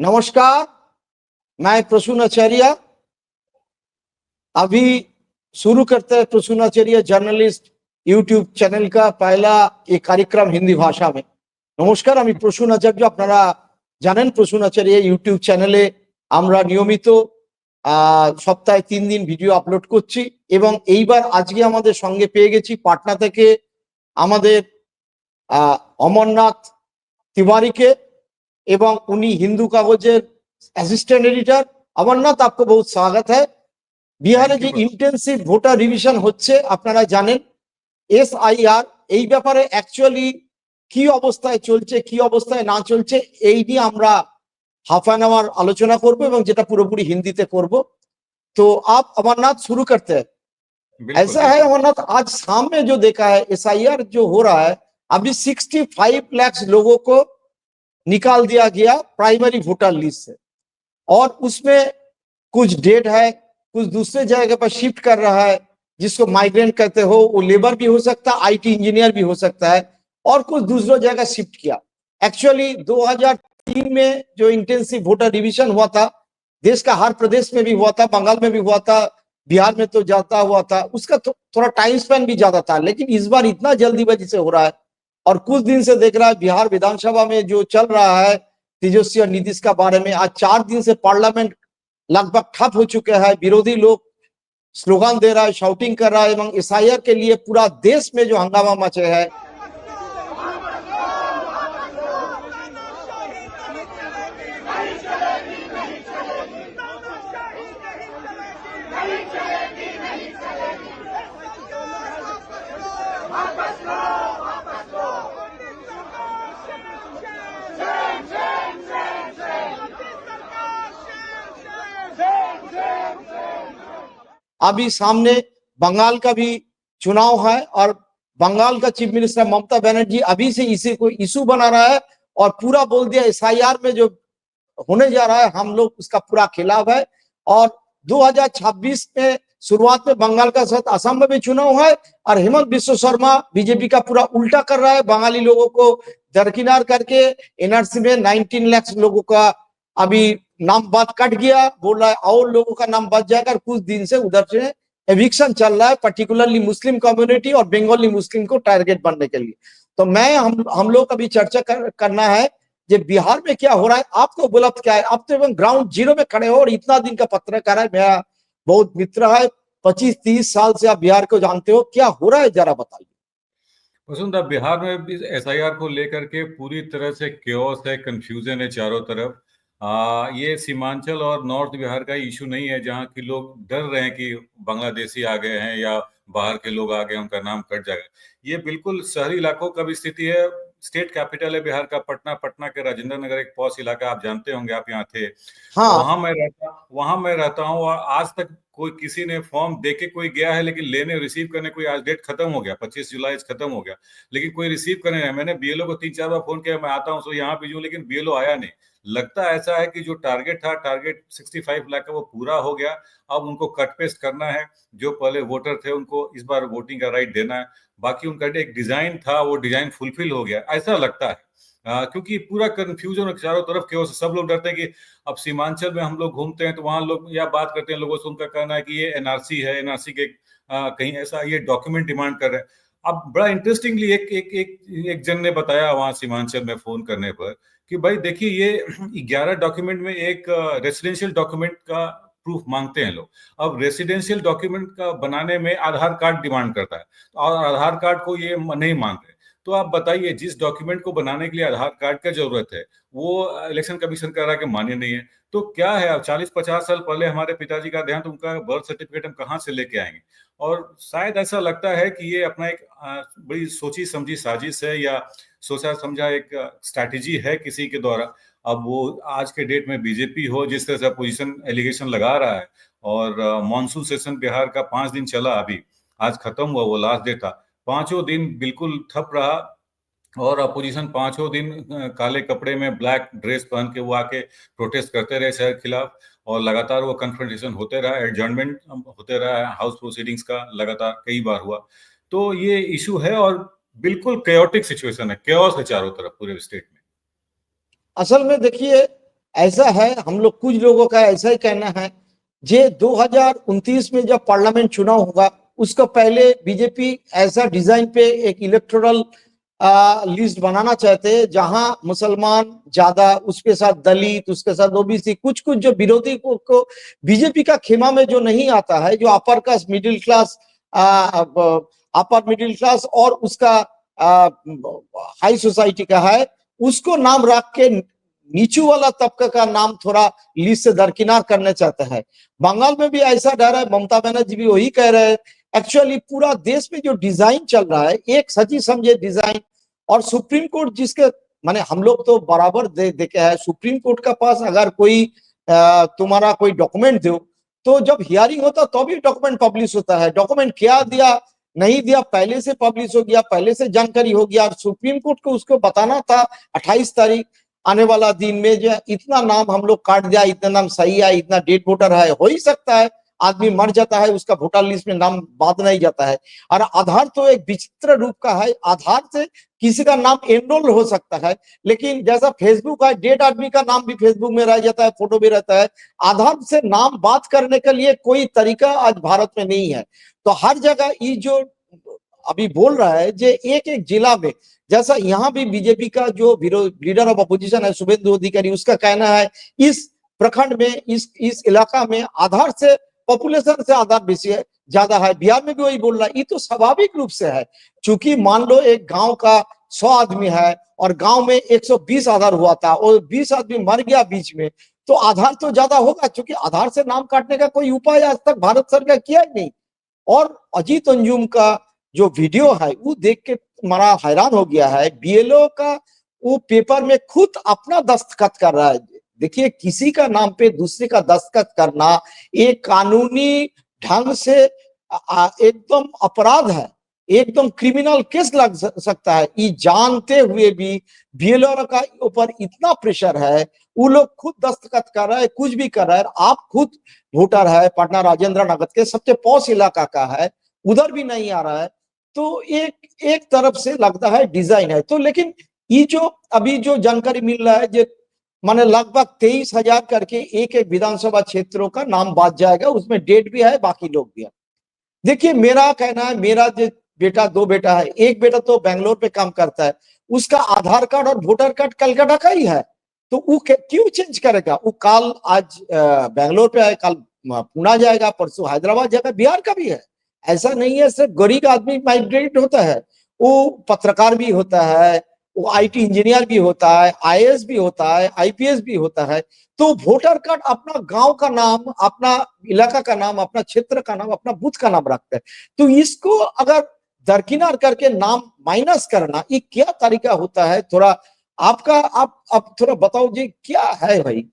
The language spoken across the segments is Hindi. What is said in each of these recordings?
नमस्कार, मैं प्रसून आचार्य। अभी शुरू करते हैं प्रसून आचार्य जर्नलिस्ट यूट्यूब चैनल का पहला एक कार्यक्रम हिंदी भाषा में। नमस्कार, আমি প্রসূন আচার্য। আপনারা জানেন প্রসূন আচার্য ইউটিউব চ্যানেলে আমরা নিয়মিত সপ্তাহে 3 দিন ভিডিও আপলোড করছি এবং এইবার আজকে আমাদের সঙ্গে পেয়ে গেছি পাটনা থেকে আমাদের অমরনাথ तिवारी एवं उन्नी हिंदू कागजेर असिस्टेंट एडिटर। अमरनाथ, आपको बहुत स्वागत है। बिहारे जो इंटेंसिव भोटार रिविजन होच्छे आपनारा जानेन, SIR এই ব্যাপারে অ্যাকচুয়ালি কি অবস্থায় চলছে কি অবস্থায় না চলছে এই নিয়ে আমরা হাফ এন আওয়ার আলোচনা করব এবং যেটা পুরোপুরি হিন্দিতে করব। तो आप अमरनाथ शुरू करते हैं। ऐसा है अमरनाथ, आज सामने जो देखा है SIR जो हो रहा है, अभी 65 लाख लोगों को निकाल दिया गया प्राइमरी वोटर लिस्ट से और उसमें कुछ डेट है, कुछ दूसरे जगह पर शिफ्ट कर रहा है जिसको माइग्रेंट कहते हो, वो लेबर भी हो सकता है, IT इंजीनियर भी हो सकता है, और कुछ दूसरों जगह शिफ्ट किया। एक्चुअली 2003 में जो इंटेंसिव वोटर रिविजन हुआ था, देश का हर प्रदेश में भी हुआ था, बंगाल में भी हुआ था, बिहार में तो जाता हुआ था, उसका थोड़ा टाइम स्पेन भी ज्यादा था, लेकिन इस बार इतना जल्दीबाजी से हो रहा है और कुछ दिन से देख रहा है बिहार विधानसभा में जो चल रहा है तेजस्वी और नीतीश का बारे में। आज 4 दिन से पार्लियामेंट लगभग ठप हो चुके हैं, विरोधी लोग स्लोगन दे रहा है, शाउटिंग कर रहा है এবং SIR के लिए पूरा देश में जो हंगामा मचे है। अभी सामने बंगाल का भी चुनाव है और बंगाल का चीफ मिनिस्टर ममता बनर्जी अभी से इसे कोई इशू बना रहा है और पूरा बोल दिया SIR में जो होने जा रहा है हम लोग उसका पूरा खिलाफ है। और 2026 में शुरुआत में बंगाल का साथ असम में भी चुनाव है और हेमंत बिश्व शर्मा बीजेपी का पूरा उल्टा कर रहा है, बंगाली लोगों को दरकिनार करके NRC में 19 लाख लोगों का अभी नाम बात कट गया, बोल रहा है और लोगों का नाम बच जाएगा। कुछ दिन से उधर से एविक्शन चल रहा है, पर्टिकुलरली मुस्लिम कम्युनिटी और बंगाली मुस्लिम को टारगेट बनने के लिए। तो मैं हम लोग अभी चर्चा करना है जो बिहार में क्या हो रहा है। आपको उपलब्ध क्या है? आप तो एवं ग्राउंड जीरो में खड़े हो और इतना दिन का पत्रकार है, मेरा बहुत मित्र है, 25-30 साल से आप बिहार को जानते हो, क्या हो रहा है जरा बताइए। वसुंधरा, बिहार में भी SIR को लेकर के पूरी तरह से क्योस है, कंफ्यूजन है चारों तरफ। ये सीमांचल और नॉर्थ बिहार का इशू नहीं है जहाँ की लोग डर रहे हैं कि बांग्लादेशी आ गए हैं या बाहर के लोग आ गए, उनका नाम कट जाएगा। ये बिल्कुल शहरी इलाकों का भी स्थिति है। स्टेट कैपिटल है बिहार का पटना, पटना के राजेंद्र नगर एक पॉश इलाका, आप जानते होंगे, आप यहाँ थे। हाँ, वहां मैं रहता हूँ और आज तक कोई किसी ने फॉर्म देके कोई गया है, लेकिन लेने रिसीव करने कोई, आज डेट खत्म हो गया, 25 जुलाई खत्म हो गया, लेकिन कोई रिसीव करने नहीं। मैंने BLO को 3-4 बार फोन किया, मैं आता हूँ तो यहाँ भेजूं, लेकिन BLO आया नहीं। लगता ऐसा है कि जो टारगेट था, टारगेट 65 लाख का, वो पूरा हो गया। अब उनको कट पेस्ट करना है, जो पहले वोटर थे उनको इस बार वोटिंग का राइट देना है। बाकी उनका एक डिजाइन था, वो डिजाइन फुलफिल हो गया, ऐसा लगता है। क्योंकि पूरा कंफ्यूजन चारों तरफ के, सब लोग डरते हैं कि अब सीमांचल में हम लोग घूमते हैं तो वहां लोग या बात करते हैं, लोगों से उनका कहना है कि ये NRC है, NRC के कहीं ऐसा ये डॉक्यूमेंट डिमांड कर रहे हैं। अब बड़ा इंटरेस्टिंगली एक जन ने बताया वहां सीमांचल में फोन करने पर कि भाई देखिए, ये 11 डॉक्यूमेंट में एक रेसिडेंशियल डॉक्यूमेंट का प्रूफ मांगते हैं लोग। अब रेसिडेंशियल डॉक्यूमेंट का बनाने में आधार कार्ड डिमांड करता है और आधार कार्ड को ये नहीं मांग रहे। तो आप बताइए, जिस डॉक्यूमेंट को बनाने के लिए आधार कार्ड का जरूरत है वो इलेक्शन कमीशन कह रहा है कि मान्य नहीं है। तो क्या है, अब 40-50 साल पहले हमारे पिताजी का देहांत, उनका बर्थ सर्टिफिकेट हम कहाँ से लेके आएंगे? और शायद ऐसा लगता है कि ये अपना एक बड़ी सोची समझी साजिश है या सोचा समझा एक स्ट्रैटेजी है किसी के द्वारा। अब वो आज के डेट में बीजेपी हो जिस तरह से अपोजिशन एलिगेशन लगा रहा है, और मानसून सेशन बिहार का 5 दिन चला, अभी आज खत्म हुआ, वो लास्ट डे था। 5 दिन बिल्कुल ठप रहा और अपोजिशन 5 दिन काले कपड़े में ब्लैक ड्रेस पहन के वो आके प्रोटेस्ट करते रहे शहर के खिलाफ, और लगातार वो कन्फ्रंटेशन होते रहा, एडजर्नमेंट होते रहा, हाउस प्रोसीडिंग्स का लगातार कई बार हुआ। तो ये इशू है और बिल्कुल केओटिक सिचुएशन है, केओस है चारों तरफ पूरे स्टेट में। असल में देखिए, ऐसा है, हम लोग कुछ लोगों का ऐसा ही कहना है, जे 2029 में जब पार्लियामेंट चुनाव होगा उसका पहले बीजेपी ऐसा डिजाइन पे एक इलेक्टोरल लिस्ट बनाना चाहते हैं जहां मुसलमान ज्यादा, उसके साथ दलित, उसके साथ ओबीसी, कुछ कुछ जो विरोधी को बीजेपी का खेमा में जो नहीं आता है, जो upper caste middle class, upper middle class और उसका हाई सोसाइटी का है, उसको नाम रख के नीचू वाला तबका का नाम थोड़ा लिस्ट से दरकिनार करना चाहता है। बंगाल में भी ऐसा डर है, ममता बनर्जी भी वही कह रहे हैं। एक्चुअली पूरा देश में जो डिजाइन चल रहा है, एक सची समझे डिजाइन, और सुप्रीम कोर्ट जिसके माने हम लोग तो बराबर देखे है, सुप्रीम कोर्ट का पास अगर कोई तुम्हारा कोई डॉक्यूमेंट दो, तो जब हियरिंग होता तो भी डॉक्यूमेंट पब्लिश होता है। डॉक्यूमेंट क्या दिया नहीं दिया पहले से पब्लिश हो गया, पहले से जानकारी हो गया। और सुप्रीम कोर्ट को उसको बताना था 28 तारीख आने वाला दिन में, जो इतना नाम हम लोग काट दिया, इतना नाम सही है, इतना डेट वोटर है। हो ही सकता है आदमी मर जाता है, उसका वोटर लिस्ट में नाम बाद नहीं जाता है। और आधार तो एक विचित्र रूप का है, आधार से किसी का नाम एनरोल हो सकता है, लेकिन जैसा फेसबुक है, डेट आदमी का नाम भी फेसबुक में रह जाता है, फोटो भी रहता है। आधार से नाम बात करने के लिए कोई तरीका आज भारत में नहीं है। तो हर जगह ये जो अभी बोल रहा है, जो एक एक जिला में, जैसा यहाँ भी बीजेपी का जो लीडर ऑफ अपोजिशन है शुभेंदु अधिकारी, उसका कहना है इस प्रखंड में, इस इलाका में आधार से पॉपुलेशन से आधार बेसी है, ज्यादा है। बिहार में भी वही बोल रहा है। ये तो स्वाभाविक रूप से है, चूंकि मान लो एक गांव का 100 आदमी है और गांव में 120 आधार हुआ था और 20 आदमी मर गया बीच में, तो आधार तो ज्यादा होगा, क्योंकि आधार से नाम काटने का कोई उपाय आज तक भारत सरकार किया ही नहीं। और अजीत अंजुम का जो वीडियो है वो देख के हमारा हैरान हो गया है। बीएलओ का वो पेपर में खुद अपना दस्तखत कर रहा है। देखिए, किसी का नाम पे दूसरे का दस्तखत करना एक कानूनी ढंग से एकदम अपराध है, एकदम क्रिमिनल केस लग सकता है। ये जानते हुए भी बीएलओ का ऊपर इतना प्रेशर है, वो लोग खुद दस्तखत कर रहे हैं, कुछ भी कर रहे हैं। आप खुद वोटर है, पटना राजेंद्र नगर के सबसे पॉश इलाका का है, उधर भी नहीं आ रहा है। तो एक एक तरफ से लगता है डिजाइन है। तो लेकिन ये जो अभी जो जानकारी मिल रहा है, जो माने लगभग 23,000 करके एक एक विधानसभा क्षेत्रों का नाम बात जाएगा, उसमें डेट भी है, बाकी लोग भी है। देखिए, मेरा कहना है, मेरा जो बेटा, 2 बेटा है, एक बेटा तो बेंगलोर पे काम करता है, उसका आधार कार्ड और वोटर कार्ड कलकत्ता का ही है, तो वो क्यों चेंज करेगा? वो कल आज बेंगलोर पे है, कल पुणे जाएगा, परसों हैदराबाद जाएगा, बिहार का भी है। ऐसा नहीं है सिर्फ गरीब आदमी माइग्रेट होता है, वो पत्रकार भी होता है, वो आईटी इंजीनियर भी होता है, आईएएस भी होता है, आईपीएस भी होता है। तो वोटर कार्ड अपना गांव का नाम, अपना इलाका का नाम, अपना क्षेत्र का नाम, अपना बूथ का नाम रखता है। तो इसको अगर दरकिनार करके नाम माइनस करना, ये क्या तरीका होता है? थोड़ा आपका आप थोड़ा बताओ जी, क्या है भाई?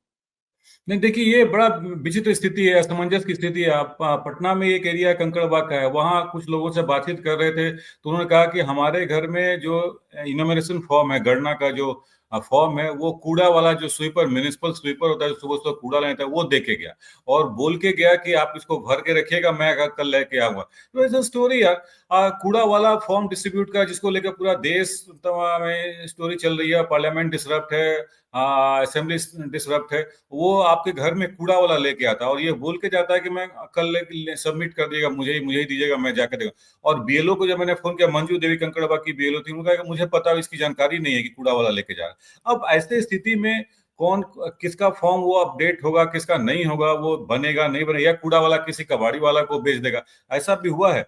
नहीं, देखिए, ये बड़ा विचित्र स्थिति है, असमंजस की स्थिति है। आप पटना में एक एरिया कंकड़बाग का है, वहाँ कुछ लोगों से बातचीत कर रहे थे, तो उन्होंने कहा कि हमारे घर में जो इनोमिनेशन फॉर्म है, गणना का जो फॉर्म है, वो कूड़ा वाला जो स्वीपर, म्युनिसिपल स्वीपर होता है, जो सुबह सुबह कूड़ा लेता है, वो दे के गया और बोल के गया कि आप इसको भर के रखिएगा, मैं कल लेके आऊंगा। तो ऐसा स्टोरी यार, कूड़ा वाला फॉर्म डिस्ट्रीब्यूट का, जिसको लेकर पूरा देश में स्टोरी चल रही है, पार्लियामेंट डिसरप्ट है, असेंबली डिसरप्ट है, वो आपके घर में कूड़ा वाला लेके आता है और ये बोल के जाता है कि मैं कल सबमिट कर देगा, मुझे ही दीजिएगा, मैं जाकर देगा। और बीएलओ को जब मैंने फोन किया, मंजू देवी कंकड़बाग की बीएलओ थी, उन्होंने कहा कि मुझे पता है, इसकी जानकारी नहीं है कि कूड़ा वाला लेके जा रहा है। अब ऐसे स्थिति में कौन किसका फॉर्म वो अपडेट होगा, किसका नहीं होगा, वो बनेगा नहीं बनेगा, या कूड़ा वाला किसी कबाड़ी वाला को बेच देगा, ऐसा भी हुआ है।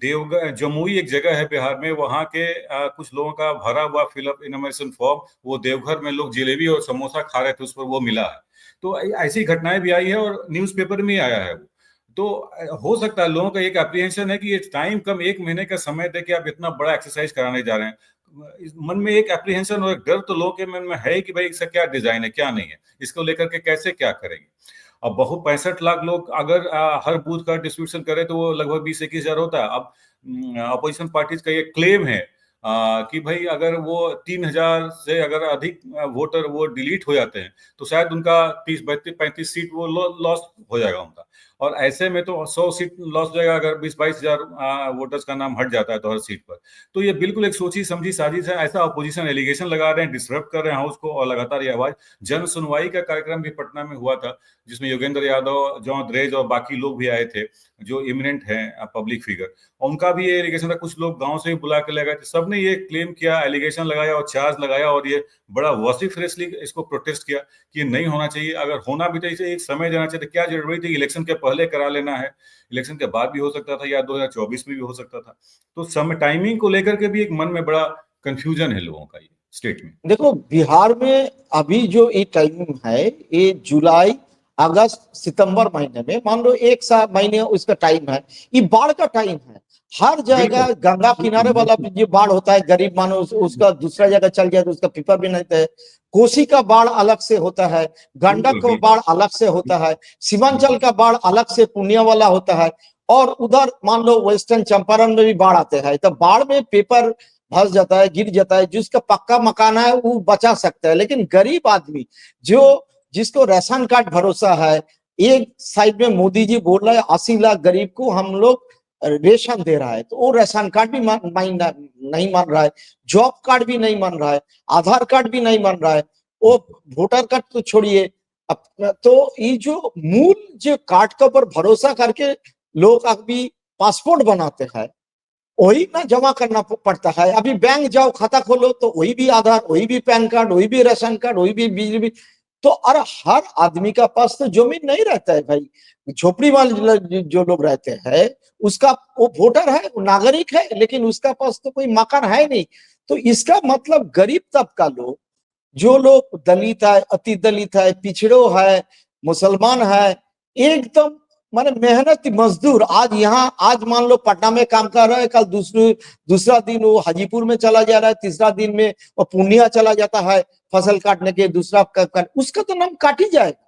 देवगढ़, जमुई एक जगह है बिहार में, वहां के कुछ लोगों का भरा हुआ फिलअप इनोमिनेशन फॉर्म, वो देवघर में लोग जलेबी और समोसा खा रहे थे, उस पर वो मिला है। तो ऐसी घटनाएं भी आई है और न्यूज़पेपर में आया है वो। तो हो सकता है लोगों का एक एप्रीहेंशन है कि ये टाइम कम, 1 महीने का समय दे के आप इतना बड़ा एक्सरसाइज कराने जा रहे हैं। मन में एक एप्रीहेंशन और एक डर तो लोगों के मन में है कि भाई इसका क्या डिजाइन है, क्या नहीं है, इसको लेकर के कैसे क्या करेंगे। अब बहुत 65 लाख लोग अगर हर बूथ का डिस्ट्रीब्यूशन करे तो वो लगभग 20-21 हजार होता है। अब अपोजिशन पार्टीज का ये क्लेम है कि भाई अगर वो 3,000 से अगर अधिक वोटर वो डिलीट हो जाते हैं तो शायद उनका 30-35 सीट वो लॉस हो जाएगा उनका। और ऐसे में तो 100 सीट लॉस हो जाएगा अगर 20-22 हजार वोटर्स का नाम हट जाता है तो हर सीट पर। तो ये बिल्कुल एक सोची समझी साजिश है। ऐसा अपोजिशन एलिगेशन लगा रहे हैं, डिसरप्ट कर रहे हैं हाउस को, और लगातार ये आवाज। जन सुनवाई का कार्यक्रम भी पटना में हुआ था, जिसमें योगेंद्र यादव, जॉन द्रेज और बाकी लोग भी आए थे जो इमिनेंट हैं पब्लिक फिगर। उनका भी ये एलिगेशन था, कुछ लोग गांव से भी बुला के ले गए थे। सबने ये क्लेम किया, एलिगेशन लगाया और चार्ज लगाया, और ये बड़ा वॉसिफरसली इसको प्रोटेस्ट किया कि ये नहीं होना चाहिए। अगर होना भी था इसे एक समय देना चाहिए, क्या जरूरी थी इलेक्शन के पहले करा लेना है? इलेक्शन के बाद भी हो सकता था, या 2024 में भी हो सकता था। तो समय टाइमिंग को लेकर के भी एक मन में बड़ा कंफ्यूजन है लोगों का ये स्टेट में। देखो, बिहार में अभी जो ये टाइमिंग है, ये जुलाई, अगस्त, सितंबर महीने में, मान लो एक साल महीने उसका टाइम है। ये बाढ़ का टाइम है। हर जगह बिल्कुल गंगा किनारे वाला भी जो बाढ़ होता है, गरीब मानो उसका दूसरा जगह चल जाए तो उसका पीपर भी नहीं है। कोसी का बाढ़ अलग से होता है, गंडक का बाढ़ अलग से होता है, सीमांचल का बाढ़ अलग से पुण्य वाला होता है, और उधर मान लो वेस्टर्न चंपारण में भी बाढ़ आते हैं। तो बाढ़ में पेपर धंस जाता है, गिर जाता है। जिसका पक्का मकान है वो बचा सकता है, लेकिन गरीब आदमी जिसको राशन कार्ड भरोसा है, एक साइड में मोदी जी बोल रहे हैं 80 लाख गरीब को हम लोग रेशन दे रहा है, तो वो राशन कार्ड भी नहीं मान रहा है, जॉब कार्ड भी नहीं मान रहा है, आधार कार्ड भी नहीं मान रहा है, वो वोटर कार्ड तो छोड़िए। तो ये जो मूल जो कार्ड के ऊपर भरोसा करके लोग अभी पासपोर्ट बनाते हैं, वही ना जमा करना पड़ता है। अभी बैंक जाओ, खाता खोलो तो वही भी आधार, वही भी पैन कार्ड, वही भी राशन कार्ड, वही भी बिजली बिल। तो अरे हर आदमी का पास तो जमीन नहीं रहता है भाई। झोपड़ी वाले जो लोग रहते हैं, उसका वो वोटर है, वो नागरिक है, लेकिन उसका पास तो कोई मकान है नहीं। तो इसका मतलब गरीब तबका लोग, जो लोग दलित है, अति दलित है, पिछड़ो है, मुसलमान है, एकदम माने मेहनती मजदूर, आज मान लो पटना में काम कर रहा है, कल दूसरा दिन वो हाजीपुर में चला जा रहा है, तीसरा दिन में वो पूर्णिया चला जाता है फसल काटने के, दूसरा उसका तो नाम काट ही जाएगा।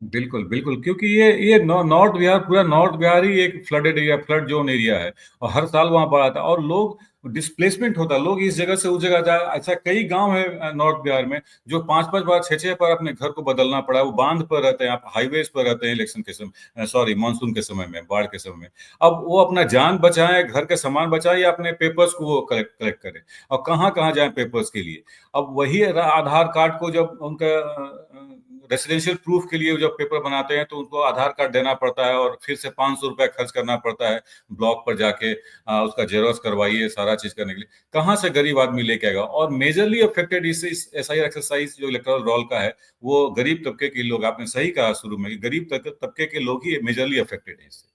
बिल्कुल बिल्कुल, क्योंकि ये नॉर्थ बिहार, पूरा नॉर्थ बिहार ही एक flooded area, flood zone area है, और हर साल वहां बाढ़ आता है और लोग डिस्प्लेसमेंट होता है। लोग इस जगह से उस जगह जाए। ऐसा कई गांव है नॉर्थ बिहार में जो 5-5 बार, 6-6 बार अपने घर को बदलना पड़ा है। वो बांध पर रहते हैं, आप हाईवेज पर रहते हैं इलेक्शन के समय, सॉरी मानसून के समय में, बाढ़ के समय में। अब वो अपना जान बचाएं, घर के सामान बचाएं, या अपने पेपर्स को वो कलेक्ट करें, और कहाँ कहाँ जाए पेपर्स के लिए। अब वही आधार कार्ड को जब उनका रेसिडेंशियल प्रूफ के लिए जब पेपर बनाते हैं तो उनको आधार कार्ड देना पड़ता है, और फिर से 500 रुपया खर्च करना पड़ता है ब्लॉक पर जाके, उसका जेरोक्स करवाइए, सारा चीज करने के लिए। कहाँ से गरीब आदमी लेके आएगा? और मेजरली अफेक्टेड इस एसआईआर एक्सरसाइज जो इलेक्टोरल रोल का है, वो गरीब तबके के लोग, आपने सही कहा शुरू में, गरीब तबके के लोग ही मेजरली अफेक्टेड है इससे।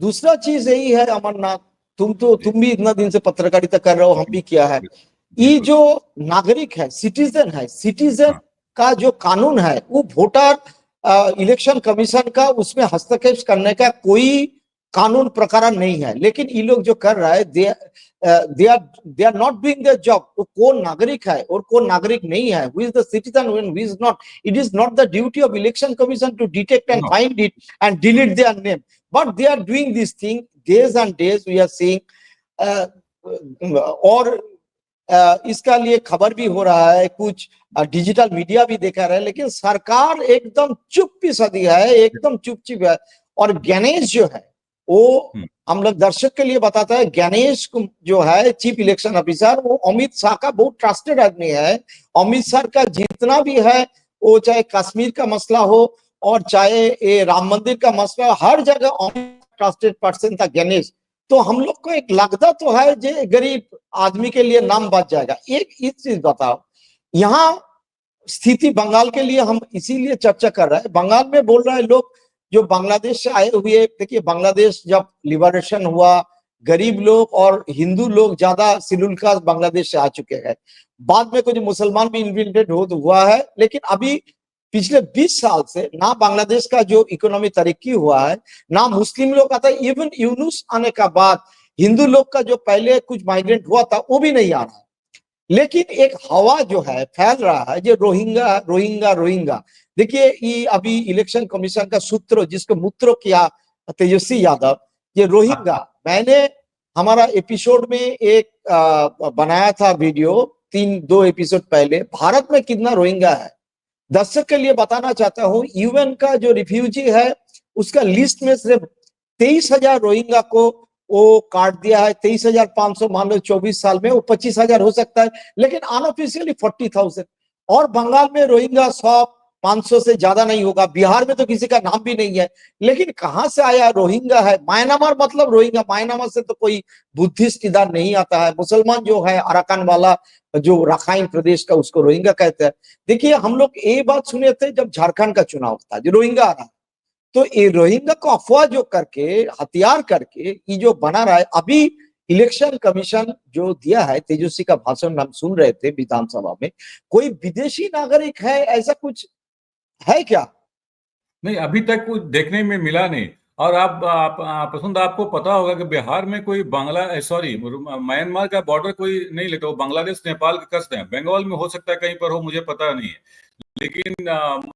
दूसरा चीज यही है अमरनाथ, तुम भी इतना दिन से पत्रकारिता कर रहे हो, हम भी किया है। ये जो नागरिक है, सिटीजन हाँ। का जो कानून है, वो वोटर इलेक्शन कमीशन का उसमें हस्तक्षेप करने का कोई कानून प्रकार नहीं है। लेकिन ये लोग जो कर रहा है, they are not doing their job. वो कौन नागरिक है और कौन नागरिक नहीं है, who is the citizen when who is not, it is not the duty of election commission to detect and find it and delete their name, but they are doing this thing days and days, we are seeing. और इसका लिए खबर भी हो रहा है, कुछ डिजिटल मीडिया भी देखा रहा है, लेकिन सरकार एकदम चुप्पी सदी है, एकदम चुप है। और गणेश जो है, वो हम लोग दर्शक के लिए बताता है, गणेश जो है चीफ इलेक्शन ऑफिसर, वो अमित शाह का बहुत ट्रस्टेड आदमी है। अमित शाह का जितना भी है, वो चाहे कश्मीर का मसला हो और चाहे राम मंदिर का मसला हो, हर जगह ट्रस्टेड पर्सन था गणेश। तो हम लोग को एक लगता तो है जो गरीब आदमी के लिए नाम बच जाएगा। एक चीज बताओ, यहाँ स्थिति बंगाल के लिए हम इसीलिए चर्चा कर रहे हैं। बंगाल में बोल रहे हैं लोग जो बांग्लादेश से आए हुए, देखिए बांग्लादेश जब लिबरेशन हुआ, गरीब लोग और हिंदू लोग ज्यादा शेड्यूल कास्ट बांग्लादेश से आ चुके हैं। बाद में कुछ मुसलमान भी इन्फिल्ट्रेट हुआ है, लेकिन अभी पिछले 20 साल से ना बांग्लादेश का जो इकोनॉमी तरक्की हुआ है, ना मुस्लिम लोग आता है। इवन यूनुस आने का बाद हिंदू लोग का जो पहले कुछ माइग्रेंट हुआ था, वो भी नहीं आ रहा है। लेकिन एक हवा जो है फैल रहा है, जो रोहिंगा रोहिंगा रोहिंगा। देखिए, ये अभी इलेक्शन कमीशन का सूत्र जिसको मूत्र किया तेजस्वी यादव, ये रोहिंगा, मैंने हमारा एपिसोड में एक बनाया था वीडियो 2 एपिसोड पहले, भारत में कितना रोहिंगा है। दर्शक के लिए बताना चाहता हूं, यूएन का जो रिफ्यूजी है उसका लिस्ट में सिर्फ 23,000 रोहिंग्या को वो काट दिया है। 23,500 मान लो 24 साल में, वो 25,000 हो सकता है, लेकिन अनऑफिशियली 40,000। और बंगाल में रोहिंग्या 100-500 से ज्यादा नहीं होगा। बिहार में तो किसी का नाम भी नहीं है। लेकिन कहां से आया रोहिंग्या है? म्यांमार मतलब रोहिंग्या, म्यांमार से तो कोई बुद्धिस्ट इधर नहीं आता है। मुसलमान जो है अराकान वाला, जो राखाइन प्रदेश का, उसको रोहिंग्या कहते हैं। देखिए, हम लोग ये बात सुने थे जब झारखंड का चुनाव था, जो रोहिंग्या आ रहा है, तो ये रोहिंग्या को अफवाह जो करके, हथियार करके ये जो बना रहा है। अभी इलेक्शन कमीशन जो दिया है, तेजस्वी का भाषण हम सुन रहे थे विधानसभा में, कोई विदेशी नागरिक है ऐसा कुछ है क्या? नहीं, अभी तक कुछ देखने में मिला नहीं। और पसंद, आपको पता होगा कि बिहार में कोई सॉरी, म्यांमार का बॉर्डर कोई नहीं लेता, वो बांग्लादेश नेपाल के कस्ते हैं। बंगाल में हो सकता है कहीं पर हो, मुझे पता नहीं है। लेकिन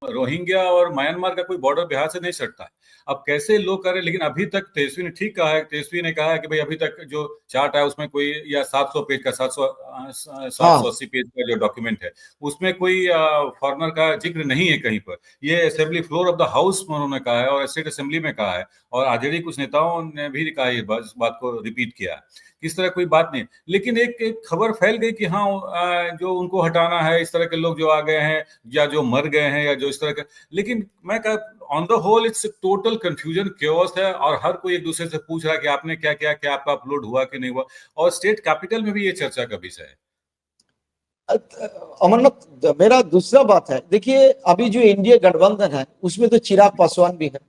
रोहिंग्या और म्यांमार का कोई बॉर्डर बिहार से नहीं सटता है। अब कैसे लोग करें, लेकिन अभी तक तेजस्वी ने ठीक कहा है। तेजस्वी ने कहा है कि भाई अभी तक जो चार्ट है उसमें कोई, या 700 पेज का, 780 पेज का जो डॉक्यूमेंट है, उसमें कोई फॉरेनर का जिक्र नहीं है कहीं पर। ये assembly floor of the house में उन्होंने कहा है, और स्टेट असेंबली में कहा है, और आरजेडी कुछ नेताओं ने भी कहा, ये बात को रिपीट किया है। इस तरह कोई बात नहीं। लेकिन एक खबर फैल गई कि हाँ, जो उनको हटाना है, इस तरह के लोग जो आ गए हैं, या जो मर गए हैं, या जो इस तरह के। लेकिन मैं on the whole it's total confusion, chaos है, और हर कोई एक दूसरे से पूछ रहा है कि आपने क्या किया, क्या आपका अपलोड हुआ कि नहीं हुआ। और स्टेट कैपिटल में भी ये चर्चा का विषय है। अमरनाथ, मेरा दूसरा बात है, देखिए अभी जो एनडीए गठबंधन है उसमें तो चिराग पासवान भी है,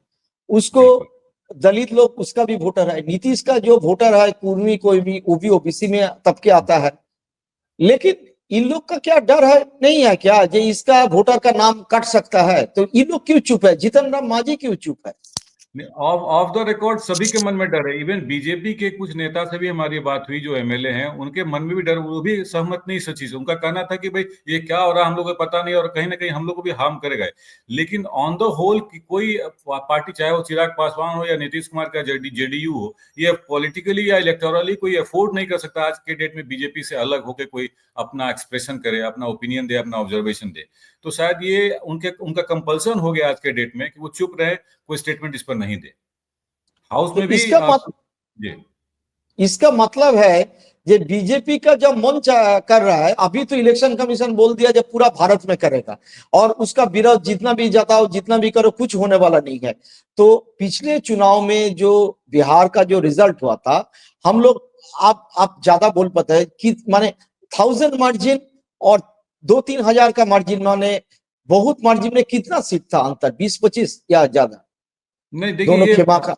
उसको बिल्कुल। दलित लोग, उसका भी वोटर है। नीतीश का जो वोटर है कुर्मी, कोई भी, वो भी ओबीसी में तबके आता है। लेकिन इन लोग का क्या डर है, नहीं है क्या, जो इसका वोटर का नाम कट सकता है? तो ये लोग क्यों चुप है? जीतन राम मांझी क्यों चुप है? ऑफ द रिकॉर्ड सभी के मन में डर है। इवन बीजेपी के कुछ नेता से भी हमारी बात हुई, जो एमएलए हैं, उनके मन में भी डर, वो भी सहमत नहीं इस चीज से। उनका कहना था कि भाई ये क्या हो रहा है हम लोगों को पता नहीं, और कहीं ना कहीं हम लोग को भी हार्म करेगा। लेकिन ऑन द होल कोई पार्टी, चाहे वो चिराग पासवान हो या नीतीश कुमार का जेडीयू हो, ये पॉलिटिकली या इलेक्टोरली कोई अफोर्ड नहीं कर सकता आज के डेट में बीजेपी से अलग होकर कोई अपना एक्सप्रेशन करे, अपना ओपिनियन दे, अपना ऑब्जर्वेशन दे। तो शायद ये उनका कंपल्सन हो गया आज के डेट में कि वो चुप रहे, कोई स्टेटमेंट इस पर नहीं दे। हाउस तो में भी जी। इसका मतलब है ये बीजेपी का जब मन कर रहा है, अभी तो इलेक्शन कमीशन बोल दिया जब पूरा भारत में करेगा, और उसका विरोध जितना भी जताओ, जितना भी करो, कुछ होने वाला नहीं है। तो पिछले चुनाव में जो बिहार का जो रिजल्ट हुआ था, हम लोग, आप ज्यादा बोल पाते हैं कि माने 1000 मार्जिन और 2-3 हजार का मार्जिन, माने बहुत मार्जिन में कितना सीट था अंतर, 20-25 या ज्यादा? नहीं, देखिए, दोनों ये खेमा का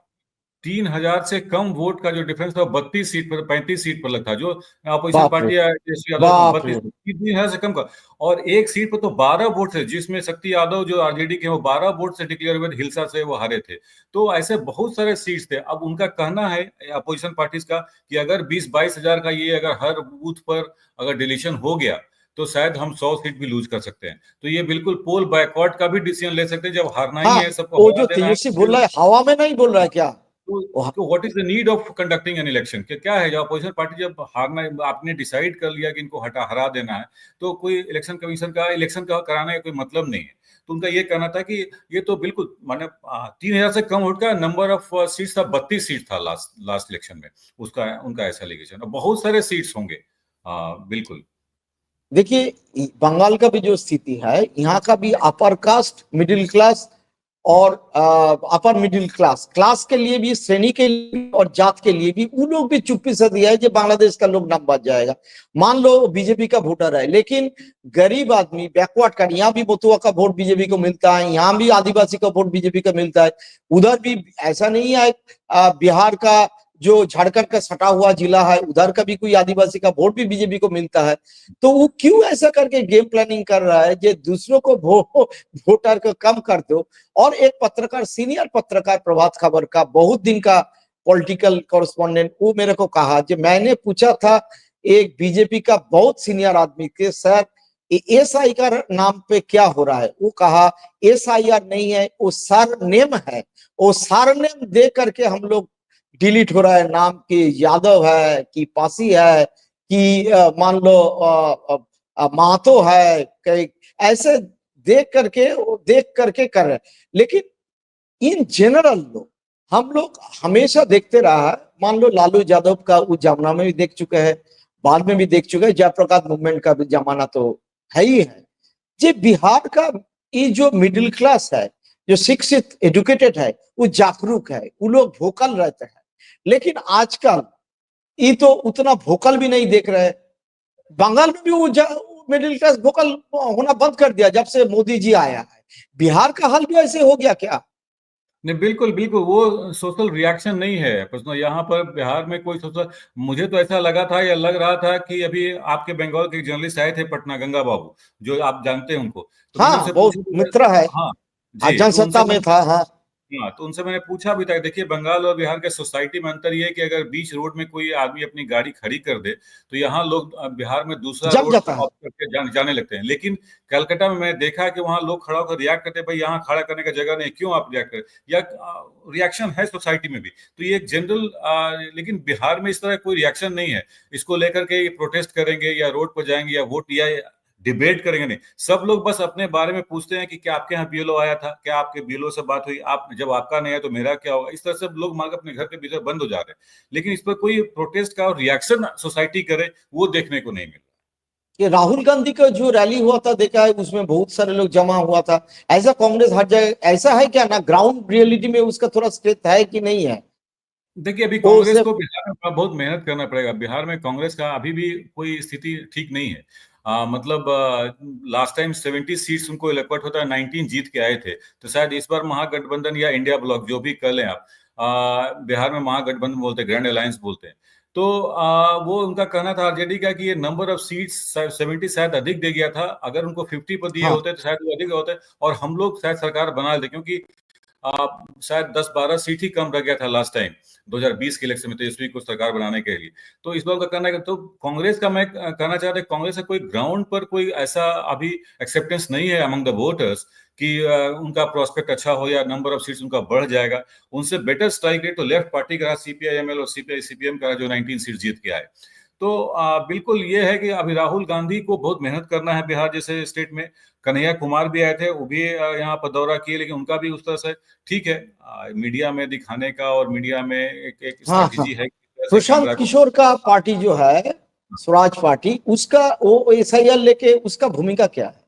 3000 से कम वोट का जो डिफरेंस था, 32 सीट पर, 35 सीट पर लगता, जो अपोजिशन बाप रे, पार्टी या यादव बाप 32, रे। 3000 से कम का। और एक सीट पर तो 12 वोट थे, जिसमें शक्ति यादव जो आरजेडी के, वो 12 वोट से डिक्लेयर हुए थे, हिलसा से वो हारे थे। तो ऐसे बहुत सारे सीट्स थे। अब उनका कहना है अपोजिशन पार्टीज का कि अगर 20-22 हजार का ये, अगर हर बूथ पर अगर डिलीशन हो गया, तो शायद हम 100 सीट भी लूज कर सकते हैं। तो ये बिल्कुल पोल बायकॉट का भी डिसीजन ले सकते हैं, जब हारना ही हाँ, है, सबको वो हरा जो देना है। तेजस्वी बोल रहा है हवा में नहीं बोल रहा है क्या? तो what is the need of conducting an election? क्या है, जब अपोजिशन पार्टी जब हारना, आपने डिसाइड कर लिया कि इनको हरा देना है, तो कोई इलेक्शन कमीशन का इलेक्शन का कराने का कोई मतलब नहीं है। तो उनका ये कहना था कि ये तो बिल्कुल, माने 3000 से कम वोट का नंबर ऑफ सीट्स था, 32 सीट था लास्ट इलेक्शन में। उसका उनका ऐसा एलिगेशन, बहुत सारे सीट्स होंगे। बिल्कुल। देखिए, बंगाल का भी जो स्थिति है, यहाँ का भी अपर कास्ट, मिडिल क्लास और अपर मिडिल क्लास, क्लास के लिए भी, श्रेणी के लिए और जात के लिए भी, उन लोग भी चुप्पी से दिया है कि बांग्लादेश का लोग नाम बच जाएगा। मान लो बीजेपी का वोटर है, लेकिन गरीब आदमी, बैकवर्ड का, यहाँ भी बतुआ का वोट बीजेपी को मिलता है, यहाँ भी आदिवासी का वोट बीजेपी का मिलता है, उधर भी ऐसा नहीं है। बिहार का जो झारखंड का सटा हुआ जिला है, उधर का भी कोई आदिवासी का वोट भी बीजेपी को मिलता है। तो वो क्यों ऐसा करके गेम प्लानिंग कर रहा है, जो दूसरों को वोटर को कम कर दो? और एक पत्रकार, सीनियर पत्रकार, प्रभात खबर का बहुत दिन का पॉलिटिकल कॉरेस्पॉन्डेंट, वो मेरे को कहा, जो मैंने पूछा था एक बीजेपी का बहुत सीनियर आदमी के, सर एसआई का नाम पे क्या हो रहा है? वो कहा एसआईआर नहीं है, वो सर नेम है, वो सर नेम दे करके हम लोग डिलीट हो रहा है नाम, कि यादव है कि पासी है कि मान लो महतो है, ऐसे देख करके कर रहे हैं। लेकिन इन जनरल हम लोग हमेशा देखते रहा है। मान लो लालू यादव का उस जमाना में भी देख चुके हैं, बाद में भी देख चुके हैं, जयप्रकाश मूवमेंट का भी जमाना तो है ही है। जे बिहार का ये जो मिडिल क्लास है, जो शिक्षित एजुकेटेड है, वो जागरूक है, वो लोग वोकल रहते हैं। लेकिन आजकल ये तो उतना वोकल भी नहीं देख रहे। बंगाल में भी वो मिडिल क्लास वोकल होना बंद कर दिया जब से मोदी जी आया है। बिहार का हाल भी ऐसे हो गया क्या? नहीं, बिल्कुल बिल्कुल वो सोशल रिएक्शन नहीं है। प्रश्न यहाँ पर बिहार में कोई सोशल, मुझे तो ऐसा लगा था या लग रहा था कि अभी आपके बंगाल के जर्नलिस्ट आए थे पटना, गंगा बाबू, जो आप जानते हैं उनको, तो मैंने हाँ, उनसे बहुत पूछा भी मित्र है। था। हाँ आज जी, तो उनसे जनसत्ता में मैंने, था। हाँ, हाँ, तो उनसे मैंने पूछा भी था। देखिए, बंगाल और बिहार के सोसाइटी में अंतर ये है कि अगर बीच रोड में कोई आदमी अपनी गाड़ी खड़ी कर दे तो यहाँ लोग बिहार में दूसरा जम रोड जाता है। ऑफ करके जाने लगते हैं। लेकिन कलकत्ता में मैंने देखा कि वहाँ लोग खड़ा होकर रिएक्ट करते हैं, भाई यहाँ खड़ा करने का जगह नहीं, क्यों आप रिएक्ट करें, या रिएक्शन है सोसाइटी में भी। तो ये एक जनरल, लेकिन बिहार में इस तरह कोई रिएक्शन नहीं है। इसको लेकर के प्रोटेस्ट करेंगे या रोड पर जाएंगे या वोट या डिबेट करेंगे, नहीं। सब लोग बस अपने बारे में पूछते हैं कि क्या आपके यहाँ बीएलओ आया था, क्या आपके बीएलओ से बात हुई, आप जब आपका नहीं है तो मेरा क्या होगा। इस तरह से लोग मांग अपने घर के भीतर बंद हो जा रहे हैं। लेकिन इस पर कोई प्रोटेस्ट का रिएक्शन सोसाइटी करे, वो देखने को नहीं मिल रहा। कि राहुल गांधी का जो रैली हुआ था देखा है, उसमें बहुत सारे लोग जमा हुआ था। ऐसा कांग्रेस हर जगह ऐसा है क्या ना? ग्राउंड रियलिटी में उसका थोड़ा स्ट्रेंथ है कि नहीं है? देखिए, अभी वो कांग्रेस उसे को बिहार में बहुत मेहनत करना पड़ेगा। बिहार में कांग्रेस का अभी भी कोई स्थिति ठीक नहीं है। मतलब लास्ट टाइम 70 सीट्स उनको अलॉट होता है, 19 जीत के आए थे। तो शायद इस बार महागठबंधन या इंडिया ब्लॉक जो भी कर लें आप, बिहार में महागठबंधन बोलते हैं, ग्रैंड अलायंस बोलते हैं। तो वो उनका कहना था आरजेडी का कि ये नंबर ऑफ सीट्स 70 शायद अधिक दे गया था। अगर उनको 50 पर दिए हाँ, होते तो शायद वो अधिक होते और हम लोग शायद सरकार बना लेते, क्योंकि शायद 10-12 सीट ही कम रह गया था लास्ट टाइम 2020 के इलेक्शन में तेजस्वी को सरकार बनाने के लिए। तो इस बार का कहना है कि तो कांग्रेस का, मैं कहना चाहता हूं, कांग्रेस का कोई ग्राउंड पर कोई ऐसा अभी एक्सेप्टेंस नहीं है अमंग द वोटर्स कि उनका प्रोस्पेक्ट अच्छा हो या नंबर ऑफ सीट्स उनका बढ़ जाएगा। उनसे बेटर स्ट्राइक रेट तो लेफ्ट पार्टी का सीपीआईएमएल और सीपीआई सीपीएम का, जो 19 सीट जीत के आए। तो बिल्कुल ये है कि अभी राहुल गांधी को बहुत मेहनत करना है बिहार जैसे स्टेट में। कन्हैया कुमार भी आए थे, वो भी यहाँ पर दौरा किए, लेकिन उनका भी उस तरह से ठीक है। मीडिया में दिखाने का और मीडिया में एक हाँ, हाँ। स्ट्रैटेजी है कि कैसे प्रशांत कैमरा को। किशोर का पार्टी जो है, स्वराज पार्टी, उसका वो एसआईआर लेके उसका भूमिका क्या है?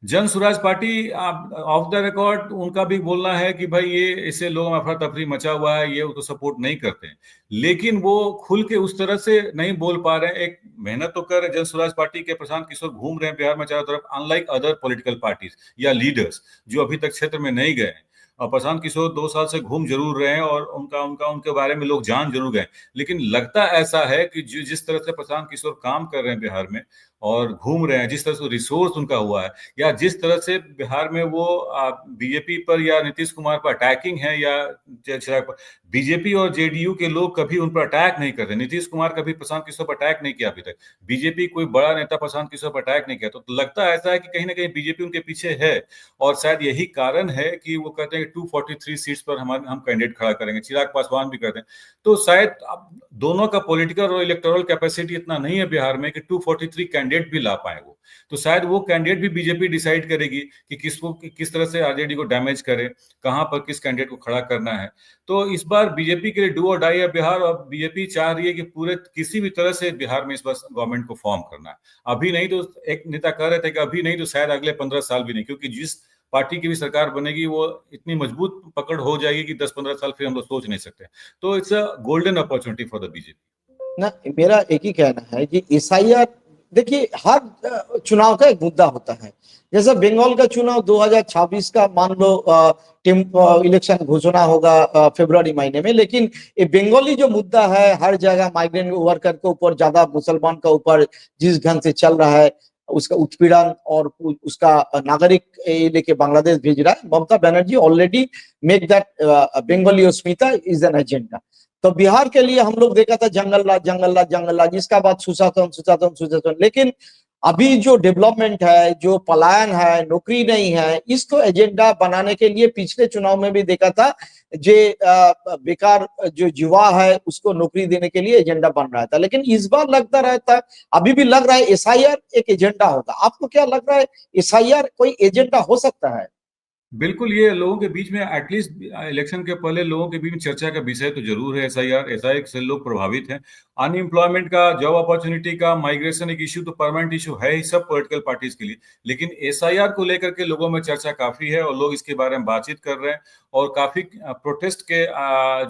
जन Swaraj party of the record उनका भी बोलना है कि भाई ये इससे लोगों में अफरा तफरी मचा हुआ है, ये उसको सपोर्ट नहीं करते हैं। लेकिन वो खुल के उस तरह से नहीं बोल पा रहे हैं। एक मेहनत तो कर जन स्वराज पार्टी के प्रशांत किशोर घूम रहे हैं बिहार में चारों तरफ, अनलाइक अदर पॉलिटिकल पार्टीज या लीडर्स जो अभी तक क्षेत्र में नहीं गए हैं। और प्रशांत किशोर 2 साल से घूम जरूर रहे हैं और उनका उनका उनके बारे में लोग जान जरूर गए। लेकिन लगता ऐसा है कि जिस तरह से प्रशांत किशोर काम कर रहे हैं बिहार में और घूम रहे हैं, जिस तरह से रिसोर्स उनका हुआ है, या जिस तरह से बिहार में वो बीजेपी पर या नीतीश कुमार पर अटैकिंग है, या चिराग पर, बीजेपी और जेडीयू के लोग कभी उन पर अटैक नहीं करते। नीतीश कुमार कभी प्रशांत किशोर पर अटैक नहीं किया अभी तक। बीजेपी कोई बड़ा नेता प्रशांत किशोर पर अटैक नहीं किया। तो लगता ऐसा है कि कहीं ना कहीं बीजेपी उनके पीछे है और शायद यही कारण है कि वो कहते हैं कि 243 सीट्स पर हम कैंडिडेट खड़ा करेंगे। चिराग पासवान भी कहते हैं। तो शायद अब दोनों का पॉलिटिकल और इलेक्टोरल कैपेसिटी इतना नहीं है बिहार में कि 243 कैंडिडेट भी ला पाए वो। तो शायद वो कैंडिडेट भी बीजेपी डिसाइड करेगी कि किस तरह से आरजेडी को डैमेज करे, कहां पर किस कैंडिडेट को खड़ा करना है। तो इस बार बीजेपी के लिए डू और डाई है बिहार, और बीजेपी चाह रही है कि पूरे किसी भी तरह से बिहार में इस बार गवर्नमेंट को फॉर्म करना है। अभी नहीं तो, एक नेता कह रहे थे कि अभी नहीं तो शायद अगले 15 साल भी नहीं, क्योंकि जिस पार्टी की भी सरकार बनेगी वो इतनी मजबूत पकड़ हो जाएगी कि 10-15 साल फिर हम लोग सोच नहीं सकते। तो it's a golden opportunity for the BJP. ना, मेरा एक ही कहना है कि एसआईआर, देखिए हर चुनाव का एक मुद्दा होता है। जैसे बंगाल का चुनाव 2026 का, मान लो टीम इलेक्शन घोषणा होगा फरवरी महीने में, लेकिन ये बंगाली जो मुद्दा है, हर जगह माइग्रेंट वर्कर के ऊपर, ज्यादा मुसलमान का ऊपर जिस ढंग से चल रहा है, उसका उत्पीड़न और उसका नागरिक लेके बांग्लादेश भेज रहा है, Mamata Banerjee already make that Bengali अस्मिता इज एन एजेंडा। तो बिहार के लिए हम लोग देखा था जंगल राज, जंगल राज, जंगल राज, जिसका बाद सुशासन, सुशासन, सुशासन। लेकिन अभी जो डेवलपमेंट है, जो पलायन है, नौकरी नहीं है, इसको एजेंडा बनाने के लिए पिछले चुनाव में भी देखा था, जे बेकार जो युवा है उसको नौकरी देने के लिए एजेंडा बन रहा था। लेकिन इस बार लगता रहता है, अभी भी लग रहा है एसआईआर एक एजेंडा होगा। आपको क्या लग रहा है, एसआईआर कोई एजेंडा हो सकता है? बिल्कुल, ये लोगों के बीच में एटलीस्ट इलेक्शन के पहले लोगों के बीच में चर्चा का विषय तो जरूर है। एसआईआर से लोग प्रभावित हैं। अनएम्प्लॉयमेंट का, जॉब अपॉर्चुनिटी का, माइग्रेशन एक इश्यू तो परमानेंट इश्यू है ही सब पॉलिटिकल पार्टीज के लिए। लेकिन एसआईआर को लेकर के लोगों में चर्चा काफी है और लोग इसके बारे में बातचीत कर रहे हैं और काफी प्रोटेस्ट के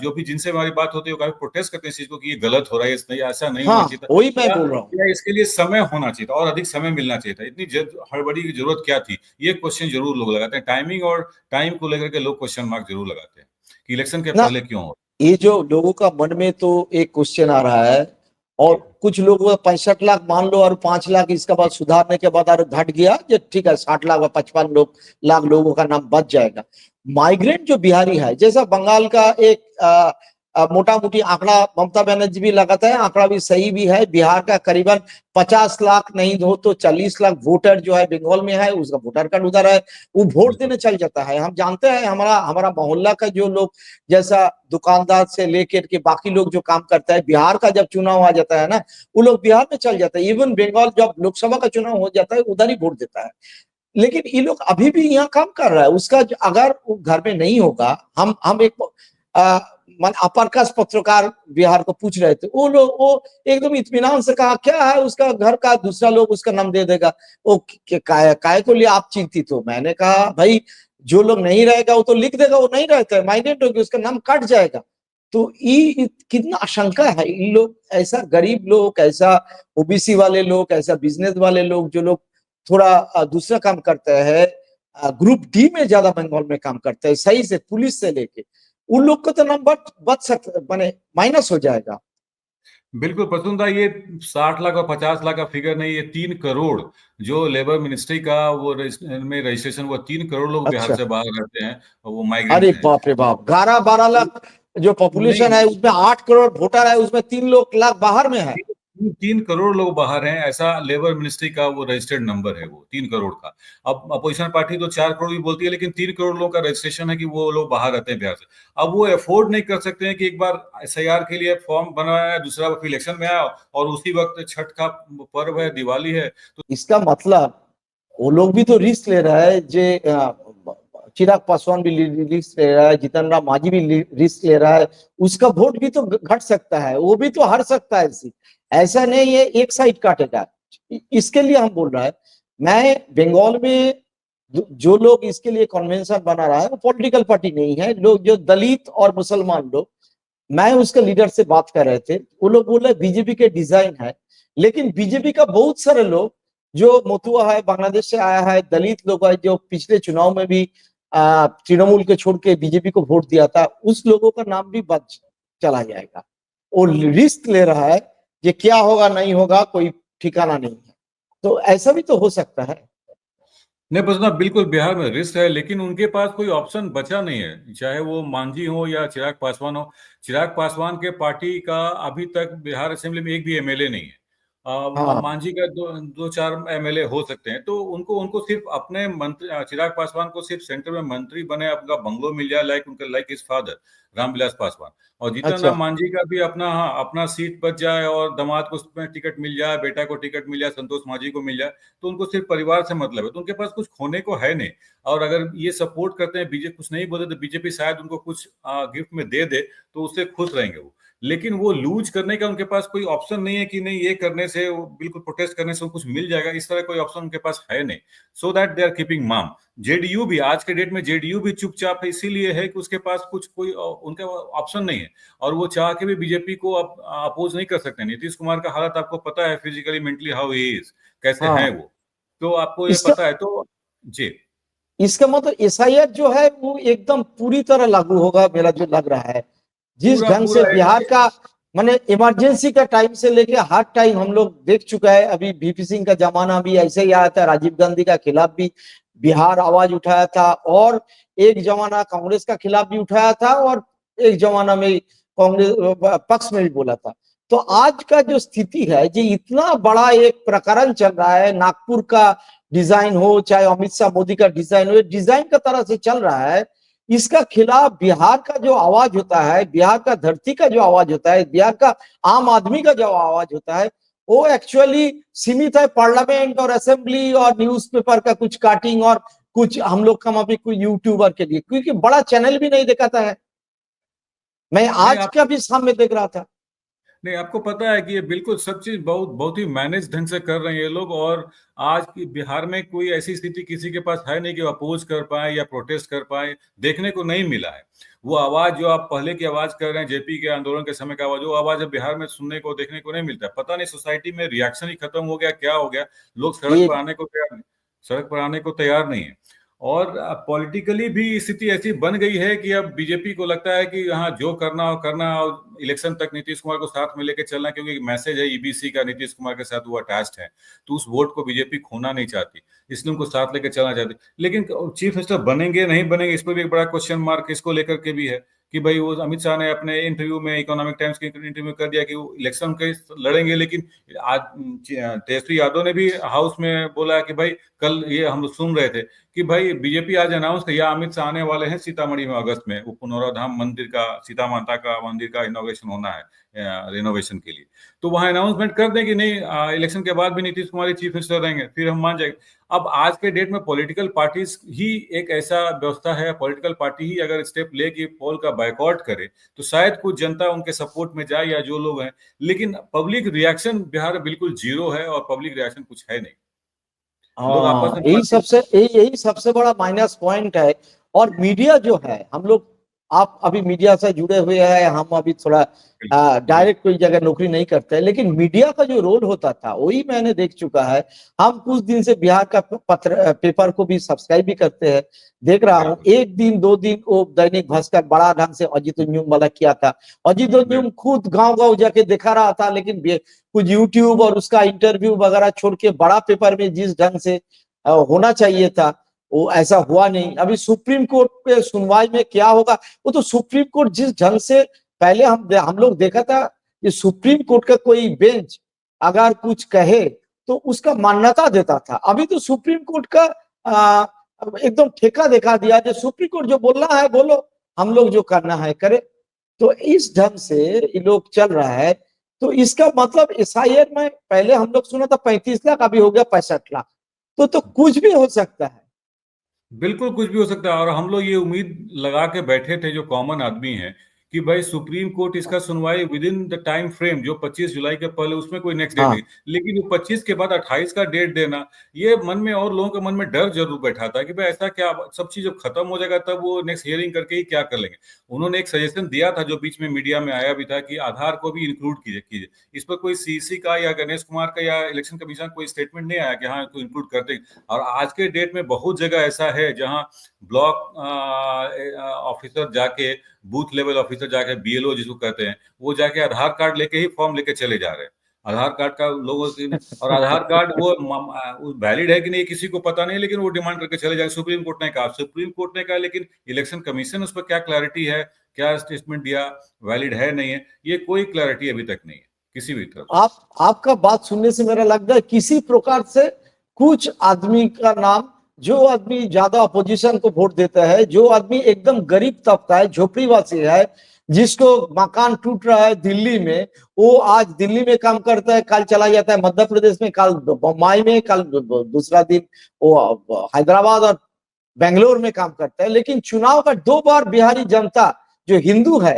जो भी जिनसे हमारी बात होती है वो काफी प्रोटेस्ट करते हैं इस चीज को कि ये गलत हो रहा है, ऐसा नहीं होना हाँ, चाहिए था। वही मैं या, बोल रहा हूँ। या इसके लिए समय होना चाहिए था और अधिक समय मिलना चाहिए था। इतनी हड़बड़ी की जरूरत क्या थी, ये क्वेश्चन जरूर लोग लगाते हैं। टाइमिंग और टाइम को लेकर के लोग क्वेश्चन मार्क जरूर लगाते हैं कि इलेक्शन के ना, पहले क्यों हो। ये जो लोगों का मन में तो एक क्वेश्चन आ रहा है, और कुछ लोगों का 65 लाख मान लो और 5 लाख इसके बाद सुधारने के बाद और घट गया, जो ठीक है 60 लाख व 55 लाख लोगों का नाम बच जाएगा। माइग्रेंट जो बिहारी है, जैसा बंगाल का एक मोटा मोटी आंकड़ा ममता बनर्जी भी लगाता है, आंकड़ा भी सही भी है। बिहार का करीबन 50 लाख नहीं हो तो 40 लाख वोटर जो है बंगाल में है, उसका वोटर कार्ड उधर है, वो वोट देने चल जाता है। हम जानते हैं हमारा हमारा मोहल्ला का जो लोग, जैसा दुकानदार से लेकर के बाकी लोग जो काम करता है, बिहार का जब चुनाव आ जाता है ना, वो लोग बिहार में चल जाता है। इवन बंगाल जब लोकसभा का चुनाव हो जाता है उधर ही वोट देता है। लेकिन ये लोग अभी भी यहाँ काम कर रहा है, उसका अगर वो घर में नहीं होगा, हम एक मान अप्रकाश पत्रकार बिहार को पूछ रहे थे, वो लोग वो एकदम इत्मीनान से कहा क्या है उसका घर का, दूसरा लोग उसका नाम दे देगा, वो काय को लिए आप चिंतित हो। मैंने कहा भाई, जो लोग नहीं रहेगा वो तो लिख देगा, वो नहीं रहता है, माइग्रेट होगी, उसका नाम कट जाएगा। तो ये कितना आशंका है। इन लोग ऐसा गरीब लोग, ऐसा ओबीसी वाले लोग, ऐसा बिजनेस वाले लोग, जो लोग थोड़ा दूसरा काम करते हैं, ग्रुप डी में ज्यादा बंगाल में काम करते हैं, सही से पुलिस से लेके, उन लोग को तो नाम बच सकता, माने माइनस हो जाएगा। बिल्कुल प्रसूनदा, ये 60 लाख और 50 लाख का फिगर नहीं, ये 3 करोड़ जो लेबर मिनिस्ट्री का वो में रजिस्ट्रेशन, वो 3 करोड़ लोग बिहार अच्छा, से बाहर रहते हैं और वो अरे माइग्रेंट हैं। बाप रे बाप, 11-12 लाख जो पॉपुलेशन है नहीं, उसमें 8 करोड़ वोटर है, उसमें 3 लाख बाहर में है। 3 करोड़ लोग बाहर हैं, ऐसा लेबर मिनिस्ट्री का वो रजिस्टर्ड नंबर है, वो 3 करोड़ का। अब अपोजिशन पार्टी तो 4 करोड़ भी बोलती है, लेकिन 3 करोड़ लोगों का रजिस्ट्रेशन है कि वो लोग बाहर रहते हैं बिहार से। अब वो अफोर्ड नहीं कर सकते हैं कि एक बार एसआईआर के लिए फॉर्म बनाया, दूसरा फिर इलेक्शन में आया और उसी वक्त छठ का पर्व है, दिवाली है, तो इसका मतलब वो लोग भी तो रिस्क ले रहा है। जे चिराग पासवान भी रिस्क ले रहा है, जीतन राम मांझी भी रिस्क ले रहा है, उसका वोट भी तो घट सकता है, वो भी तो हार सकता है। ऐसा नहीं है एक साइड काटेगा। इसके लिए हम बोल रहा है, मैं बंगाल में जो लोग इसके लिए कन्वेंशन बना रहा है वो पॉलिटिकल पार्टी नहीं है, लोग जो दलित और मुसलमान लोग, मैं उसके लीडर से बात कर रहे थे, वो लोग बोल रहे बीजेपी के डिजाइन है। लेकिन बीजेपी का बहुत सारे लोग जो मथुआ है, बांग्लादेश से आया है, दलित लोग है, जो पिछले चुनाव में भी तृणमूल के छोड़ के बीजेपी को वोट दिया था, उस लोगों का नाम भी बच चला जाएगा। वो रिस्क ले रहा है, ये क्या होगा नहीं होगा कोई ठिकाना नहीं है। तो ऐसा भी तो हो सकता है। नहीं बसना, बिल्कुल बिहार में रिस्क है, लेकिन उनके पास कोई ऑप्शन बचा नहीं है, चाहे वो मांझी हो या चिराग पासवान हो। चिराग पासवान के पार्टी का अभी तक बिहार असेंबली में एक भी एमएलए नहीं है। हाँ, मांझी का दो चार एमएलए हो सकते हैं, तो उनको उनको सिर्फ अपने मंत्री, चिराग पासवान को सिर्फ सेंटर में मंत्री बने, अपना बंगलो मिल जाए, like his father Ramvilas Paswan. और जीतन अच्छा, राम मांझी का भी अपना, हाँ, अपना सीट बच जाए और दामाद को उसमें टिकट मिल जाए, बेटा को टिकट मिल जाए, संतोष मांझी को मिल जाए, तो उनको सिर्फ परिवार से मतलब है, तो उनके पास कुछ खोने को है नहीं। और अगर ये सपोर्ट करते हैं, बीजेपी कुछ नहीं बोलते तो बीजेपी शायद उनको कुछ गिफ्ट में दे दे, तो उससे खुश रहेंगे वो। लेकिन वो लूज करने का उनके पास कोई ऑप्शन नहीं है कि नहीं ये करने से, बिल्कुल प्रोटेस्ट करने से कुछ मिल जाएगा, इस तरह कोई ऑप्शन उनके पास है नहीं। So that they are keeping mum. JDU भी आज के डेट में जेडीयू भी चुपचाप है, इसीलिए है कि उसके पास कुछ कोई उनका ऑप्शन नहीं है और वो चाह के भी बीजेपी को अपोज नहीं कर सकते। नीतीश कुमार का हालत आपको पता है, physically mentally how he is, कैसे हैं हाँ। वो, तो आपको ये इसका पता है तो। जी। इसका मतलब एसआईआर जो है वो एकदम पूरी तरह लागू होगा, मेरा जो लग रहा है। जिस पूरा ढंग से पूरा बिहार का, माने इमरजेंसी का टाइम से लेके हर टाइम हम लोग देख चुका है। अभी वीपी सिंह का जमाना भी ऐसे ही आया था, राजीव गांधी का खिलाफ भी बिहार आवाज उठाया था, और एक जमाना कांग्रेस का खिलाफ भी उठाया था, और एक जमाना में कांग्रेस पक्ष में भी बोला था। तो आज का जो स्थिति है, जो इतना बड़ा एक प्रकरण चल रहा है, नागपुर का डिजाइन हो चाहे अमित शाह मोदी का डिजाइन हो, डिजाइन का तरह से चल रहा है। इसका खिलाफ बिहार का जो आवाज होता है, बिहार का धरती का जो आवाज होता है, बिहार का आम आदमी का जो आवाज होता है, वो एक्चुअली सीमित है पार्लियामेंट और असेंबली और न्यूज़पेपर का कुछ काटिंग और कुछ हम लोग का भी कोई यूट्यूबर के लिए, क्योंकि बड़ा चैनल भी नहीं दिखाता है। मैं नहीं आज आप का भी शाम में देख रहा था। नहीं, आपको पता है कि ये बिल्कुल सब चीज बहुत बहुत ही मैनेज ढंग से कर रहे हैं ये लोग। और आज की बिहार में कोई ऐसी स्थिति किसी के पास है नहीं कि वो अपोज कर पाए या प्रोटेस्ट कर पाए, देखने को नहीं मिला है। वो आवाज जो आप पहले की आवाज कर रहे हैं, जेपी के आंदोलन के समय का आवाज, वो आवाज अब बिहार में सुनने को देखने को नहीं मिलता है। पता नहीं सोसाइटी में रिएक्शन ही खत्म हो गया, क्या हो गया, लोग ये सड़क पर आने को तैयार नहीं है। और पॉलिटिकली भी स्थिति ऐसी बन गई है कि अब बीजेपी को लगता है कि हाँ जो करना हो करना, और इलेक्शन तक नीतीश कुमार को साथ में लेके चलना, क्योंकि मैसेज है ईबीसी का, नीतीश कुमार के साथ वो अटैच्ड है, तो उस वोट को बीजेपी खोना नहीं चाहती, इसलिए उनको साथ लेके चलना चाहती। लेकिन चीफ मिनिस्टर बनेंगे नहीं बनेंगे, इस पर भी एक बड़ा क्वेश्चन मार्क इसको लेकर के भी है कि भाई वो अमित शाह ने अपने इंटरव्यू में, इकोनॉमिक टाइम्स के इंटरव्यू में कर दिया कि वो इलेक्शन के लड़ेंगे। लेकिन आज तेजस्वी यादव ने भी हाउस में बोला कि भाई, कल ये हम लोग सुन रहे थे कि भाई बीजेपी आज अनाउंस किया अमित शाह आने वाले हैं सीतामढ़ी में अगस्त में, वो पुनौराधाम मंदिर का, सीता माता का मंदिर का इनोवेशन होना है, रिनोवेशन के लिए। तो वहां अनाउंसमेंट कर दें कि नहीं, इलेक्शन के बाद भी नीतीश कुमार ही चीफ मिनिस्टर रहेंगे, फिर हम मान जाएंगे। अब आज के डेट में पॉलिटिकल पार्टीज ही एक ऐसा व्यवस्था है, पॉलिटिकल पार्टी ही अगर स्टेप ले कि पोल का बायकॉट करे तो शायद कुछ जनता उनके सपोर्ट में जाए या जो लोग हैं। लेकिन पब्लिक रिएक्शन बिहार में बिल्कुल जीरो है, और पब्लिक रिएक्शन कुछ है नहीं। लोग आपस हाँ, में यही सबसे बड़ा माइनस पॉइंट है। और मीडिया जो है, हम लोग, आप अभी मीडिया से जुड़े हुए हैं, हम अभी थोड़ा जी डायरेक्ट कोई जगह नौकरी नहीं करते हैं, लेकिन मीडिया का जो रोल होता था वही मैंने देख चुका है। हम कुछ दिन से बिहार का पत्र पेपर को भी सब्सक्राइब भी करते हैं, देख रहा हूँ। बिल्कुल एक दिन दो दिन वो दैनिक भास्कर बड़ा ढंग से अजीत न्यूज वाला किया था। अजीत न्यूज बिल्कुल खुद गांव गांव जाके दिखा रहा था, लेकिन कुछ यूट्यूब और उसका इंटरव्यू वगैरह छोड़ के बड़ा पेपर में जिस ढंग से होना चाहिए था वो ऐसा हुआ नहीं। अभी सुप्रीम कोर्ट पे सुनवाई में क्या होगा, वो तो सुप्रीम कोर्ट जिस ढंग से, पहले हम लोग देखा था कि सुप्रीम कोर्ट का कोई बेंच अगर कुछ कहे तो उसका मान्यता देता था। अभी तो सुप्रीम कोर्ट का एकदम ठेका दिखा दिया, जो सुप्रीम कोर्ट जो बोलना है बोलो, हम लोग जो करना है करे। तो इस ढंग से ये लोग चल रहा है। तो इसका मतलब एसआईआर में पहले हम लोग सुना था 35 लाख, अभी हो गया 65 लाख। तो कुछ भी हो सकता है। बिल्कुल कुछ भी हो सकता है। और हम लोग ये उम्मीद लगा के बैठे थे, जो कॉमन आदमी है, कि भाई सुप्रीम कोर्ट इसका सुनवाई with in the time frame जो 25 जुलाई के पहले, उसमें कोई नेक्स्ट डेट नहीं। हाँ, लेकिन वो 25 के बाद 28 का डेट देना, ये मन में और लोगों के मन में डर जरूर बैठा था कि भाई ऐसा क्या, सब चीज जब खत्म हो जाएगा तब वो नेक्स्ट हियरिंग करके ही क्या कर लेंगे। उन्होंने एक सजेशन दिया था जो बीच में मीडिया में आया भी था कि आधार को भी इंक्लूड कीजिए। इस पर कोई सीसी का या गणेश कुमार का या इलेक्शन कमीशन कोई स्टेटमेंट नहीं आया कि हाँ इसको इंक्लूड कर देंगे। और आज के डेट में बहुत जगह ऐसा है जहां ब्लॉक ऑफिसर जाके, बूथ लेवल ऑफिसर जाके, बीएलओ जिसको कहते हैं, वो जाके आधार कार्ड लेके ही फॉर्म लेके चले जा रहे हैं। आधार कार्ड का लोगों की, और आधार कार्ड वो वैलिड है कि नहीं किसी को पता नहीं, लेकिन वो डिमांड करके चले जाएंगे। सुप्रीम कोर्ट ने कहा, लेकिन इलेक्शन कमीशन उस पर क्या क्लैरिटी है, क्या स्टेटमेंट दिया, वैलिड है नहीं है, ये कोई क्लैरिटी अभी तक नहीं है किसी भी तरफ से। आपका बात सुनने से मेरा लगता है किसी प्रकार से कुछ आदमी का नाम, जो आदमी ज्यादा अपोजिशन को वोट देता है, जो आदमी एकदम गरीब तबका है, झोपड़ीवासी है, जिसको मकान टूट रहा है दिल्ली में, वो आज दिल्ली में काम करता है, कल चला जाता है मध्य प्रदेश में, कल बम्बई में, कल दूसरा दिन वो हैदराबाद और बेंगलोर में काम करता है। लेकिन चुनाव का 2 बार बिहारी जनता जो हिंदू है,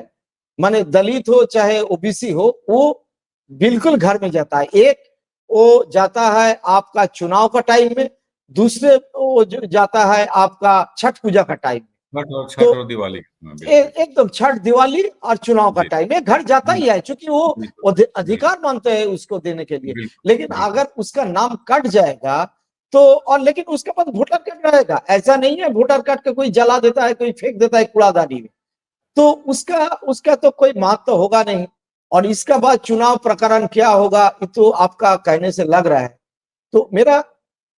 माने दलित हो चाहे ओबीसी हो, वो बिल्कुल घर में जाता है। एक वो जाता है आपका चुनाव का टाइम में, दूसरे वो जाता है आपका छठ पूजा का टाइम में। छठ तो और दिवाली, हाँ, बिल्कुल एकदम छठ दिवाली और चुनाव का जी। टाइम में घर जाता ही है, क्योंकि वो बिल्कुल अधिकार मानते हैं उसको देने के लिए। बिल्कुल लेकिन बिल्कुल अगर उसका नाम कट जाएगा तो, और लेकिन उसके पास वोटर कार्ड रहेगा, ऐसा नहीं है वोटर कार्ड का कोई जला देता है, कोई फेंक देता है कूड़ादानी में, तो उसका उसका तो कोई महत्व तो होगा नहीं। और इसका बाद चुनाव प्रकरण क्या होगा, ये तो आपका कहने से लग रहा है। तो मेरा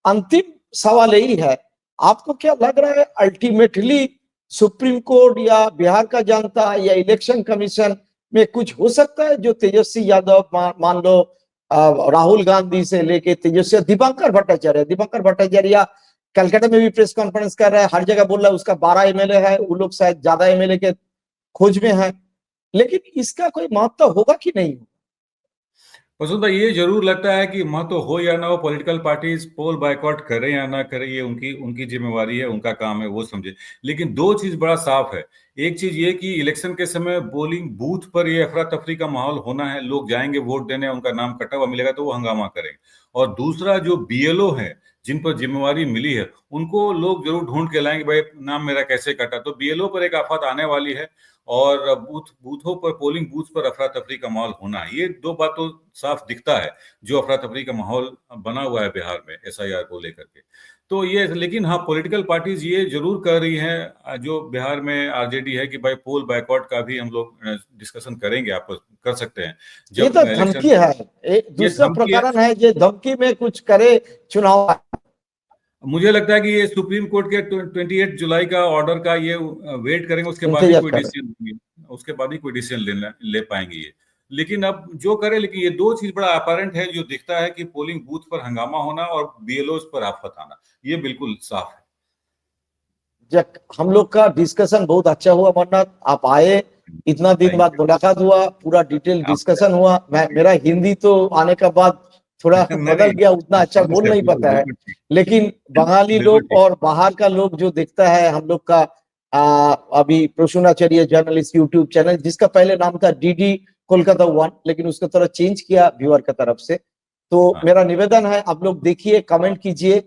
अंतिम सवाल यही है, आपको क्या लग रहा है अल्टीमेटली सुप्रीम कोर्ट या बिहार का जनता या इलेक्शन कमीशन में कुछ हो सकता है, जो तेजस्वी यादव, मान लो राहुल गांधी से लेके तेजस्वी, दीपंकर भट्टाचार्य कलकत्ता में भी प्रेस कॉन्फ्रेंस कर रहा है, हर जगह बोल रहा है उसका 12 एमएलए है, वो लोग शायद ज्यादा एमएलए के खोज में है। लेकिन इसका कोई महत्व होगा कि नहीं? वसुंधरा, ये जरूर लगता है कि महत्व हो या ना हो, पॉलिटिकल पार्टीज पोल बायकॉट करें या ना करें, ये उनकी उनकी जिम्मेवारी है, उनका काम है, वो समझे। लेकिन दो चीज बड़ा साफ है। एक चीज ये कि इलेक्शन के समय पोलिंग बूथ पर ये अफरा तफरी का माहौल होना है, लोग जाएंगे वोट देने, उनका नाम कटा हुआ मिलेगा तो वो हंगामा करेंगे। और दूसरा, जो बीएलओ है जिन पर जिम्मेवारी मिली है, उनको लोग जरूर ढूंढ के लाएंगे, भाई नाम मेरा कैसे कटा। तो बीएलओ पर एक आफत आने वाली है, और बूथों पर, पोलिंग बूथ पर अफरा तफरी का माहौल होना है। ये दो बात तो साफ दिखता है, जो अफरा तफरी का माहौल बना हुआ है बिहार में एसआईआर को लेकर के। तो ये, लेकिन हाँ, पॉलिटिकल पार्टीज ये जरूर कर रही हैं, जो बिहार में आरजेडी है, कि भाई पोल बायकॉट का भी हम लोग डिस्कशन करेंगे, आप कर सकते हैं ये जब तो इलेक्शन। धमकी है, एक ये दूसरा धमकी है। प्रकरण है जो धमकी में कुछ करे चुनाव। मुझे लगता है कि ये सुप्रीम कोर्ट के 28 जुलाई का ऑर्डर का ये वेट करेंगे, उसके बाद ही इंतजार कोई कर डिसीजन, उसके बाद ही कोई डिसीजन ले पाएंगे ये। लेकिन अब जो करे, लेकिन ये दो चीज बड़ा अपैरेंट है जो दिखता है, कि पोलिंग बूथ पर हंगामा होना और बीएलओ पर आफत आना, ये बिल्कुल साफ है। जब हम लोग का डिस्कशन बहुत अच्छा हुआ अमरनाथ, आप आए, इतना दिन थैंक बाद मुलाकात हुआ, पूरा डिटेल यू। डिस्कशन हुआ। मेरा हिंदी तो आने का बाद थोड़ा नहीं बदल नहीं, गया, उतना अच्छा बोल नहीं बिल्कुल पाता है। बिल्कुल ठीक, लेकिन बंगाली बिल्कुल लोग ठीक। और बाहर का लोग जो देखता है हम लोग का अभी प्रसूनाचार्य जर्नलिस्ट यूट्यूब चैनल, जिसका पहले नाम था डीडी कोलकाता 1, लेकिन उसको थोड़ा चेंज किया व्यूअर का तरफ से। तो हाँ, मेरा निवेदन है, आप लोग देखिए, कमेंट कीजिए,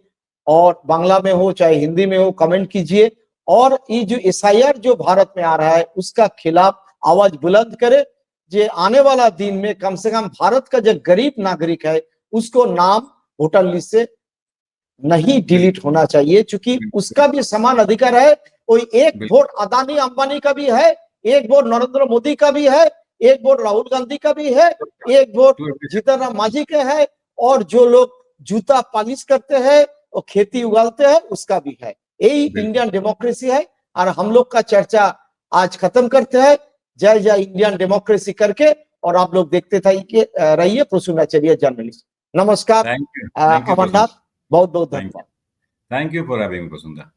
और बांग्ला में हो चाहे हिंदी में हो कमेंट कीजिए, और ये जो एसआईआर जो भारत में आ रहा है उसका खिलाफ आवाज बुलंद करे। जे आने वाला दिन में कम से कम भारत का जो गरीब नागरिक है उसको नाम वोटर लिस्ट से नहीं डिलीट होना चाहिए, क्योंकि उसका भी समान अधिकार है। कोई एक बिल्कुल वोट अदानी अंबानी का भी है, एक वोट नरेंद्र मोदी का भी है, एक वोट राहुल गांधी का भी है, एक वोट जीतन राम मांझी का है, और जो लोग जूता पॉलिश करते हैं और खेती उगाते हैं उसका भी है। यही इंडियन डेमोक्रेसी है, और हम लोग का चर्चा आज खत्म करते हैं। जय जय इंडियन डेमोक्रेसी करके, और आप लोग देखते रहिए प्रसूनाचार्य जर्नलिस्ट। नमस्कार थैंक यू अमरनाथ, बहुत बहुत थैंक धन्यवाद। Thank you for having Vasundhara.